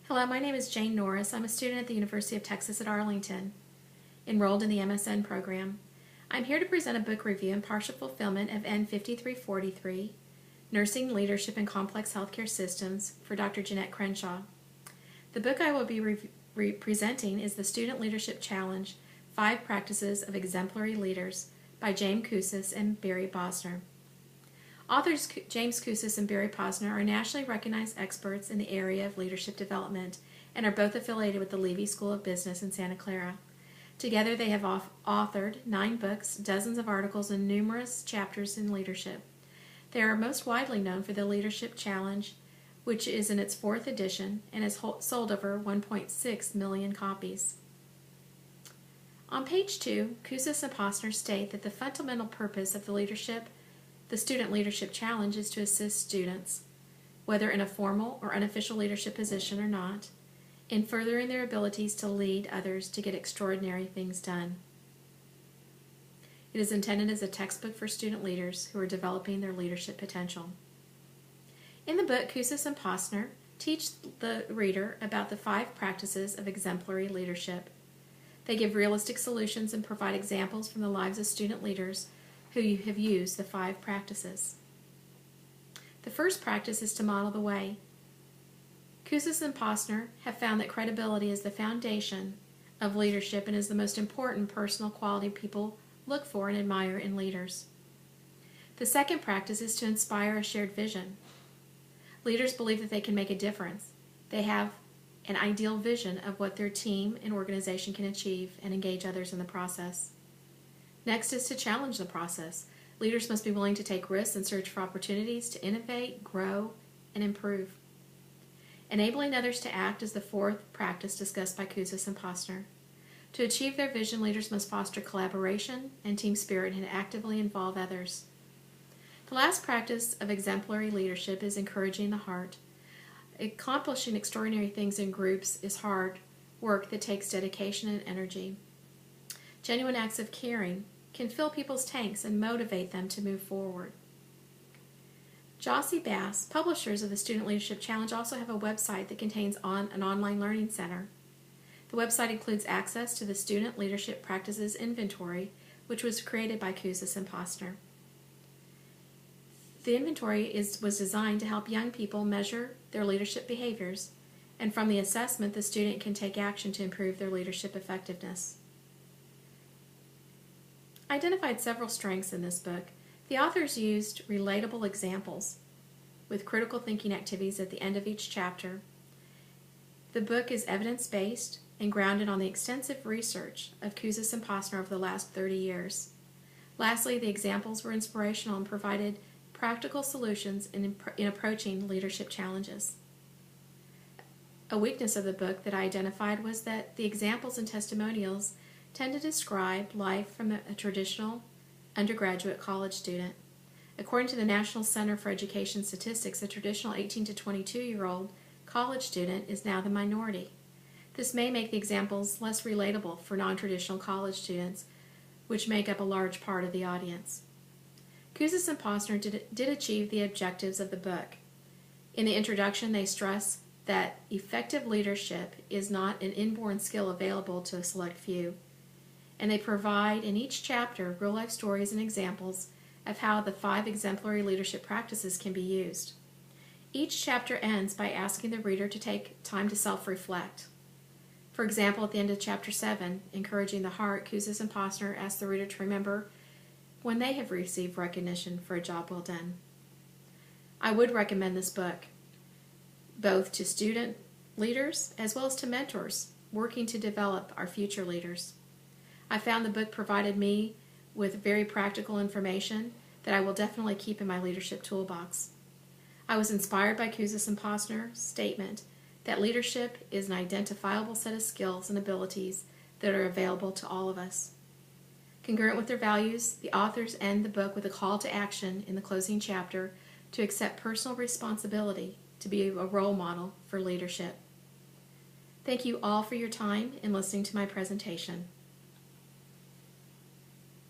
Hello, my name is Jane Norris. I'm a student at the University of Texas at Arlington, enrolled in the MSN program. I'm here to present a book review and partial fulfillment of N5343, Nursing, Leadership, and Complex Healthcare Systems for Dr. Jeanette Crenshaw. The book I will be presenting is The Student Leadership Challenge, 5 Practices of Exemplary Leaders by James Kouzes and Barry Posner. Authors James Kouzes and Barry Posner are nationally recognized experts in the area of leadership development and are both affiliated with the Levy School of Business in Santa Clara. Together they have authored 9 books, dozens of articles, and numerous chapters in leadership. They are most widely known for the Leadership Challenge, which is in its 4th edition and has sold over 1.6 million copies. On page 2, Kouzes and Posner state that the fundamental purpose of the Student Leadership Challenge is to assist students, whether in a formal or unofficial leadership position or not, in furthering their abilities to lead others to get extraordinary things done. It is intended as a textbook for student leaders who are developing their leadership potential. In the book, Kouzes and Posner teach the reader about the 5 practices of exemplary leadership. They give realistic solutions and provide examples from the lives of student leaders who have used the 5 practices. The first practice is to model the way. Kouzes and Posner have found that credibility is the foundation of leadership and is the most important personal quality people look for and admire in leaders. The second practice is to inspire a shared vision. Leaders believe that they can make a difference. They have an ideal vision of what their team and organization can achieve and engage others in the process. Next is to challenge the process. Leaders must be willing to take risks and search for opportunities to innovate, grow, and improve. Enabling others to act is the 4th practice discussed by Kouzes and Posner. To achieve their vision, leaders must foster collaboration and team spirit and actively involve others. The last practice of exemplary leadership is encouraging the heart. Accomplishing extraordinary things in groups is hard work that takes dedication and energy. Genuine acts of caring can fill people's tanks and motivate them to move forward. Jossie Bass, publishers of the Student Leadership Challenge, also have a website that contains an online learning center. The website includes access to the Student Leadership Practices Inventory, which was created by Kouzes and Posner. The inventory was designed to help young people measure their leadership behaviors, and from the assessment, the student can take action to improve their leadership effectiveness. I identified several strengths in this book. The authors used relatable examples with critical thinking activities at the end of each chapter. The book is evidence-based and grounded on the extensive research of Kouzes and Posner over the last 30 years. Lastly, the examples were inspirational and provided practical solutions in approaching leadership challenges. A weakness of the book that I identified was that the examples and testimonials tend to describe life from a traditional undergraduate college student. According to the National Center for Education Statistics, a traditional 18 to 22-year-old college student is now the minority. This may make the examples less relatable for non-traditional college students, which make up a large part of the audience. Kouzes and Posner did achieve the objectives of the book. In the introduction, they stress that effective leadership is not an inborn skill available to a select few, and they provide in each chapter real-life stories and examples of how the 5 exemplary leadership practices can be used. Each chapter ends by asking the reader to take time to self-reflect. For example, at the end of chapter 7, Encouraging the Heart, Kouzes and Posner ask the reader to remember when they have received recognition for a job well done. I would recommend this book, both to student leaders as well as to mentors working to develop our future leaders. I found the book provided me with very practical information that I will definitely keep in my leadership toolbox. I was inspired by Kouzes and Posner's statement that leadership is an identifiable set of skills and abilities that are available to all of us. Congruent with their values, the authors end the book with a call to action in the closing chapter to accept personal responsibility to be a role model for leadership. Thank you all for your time in listening to my presentation.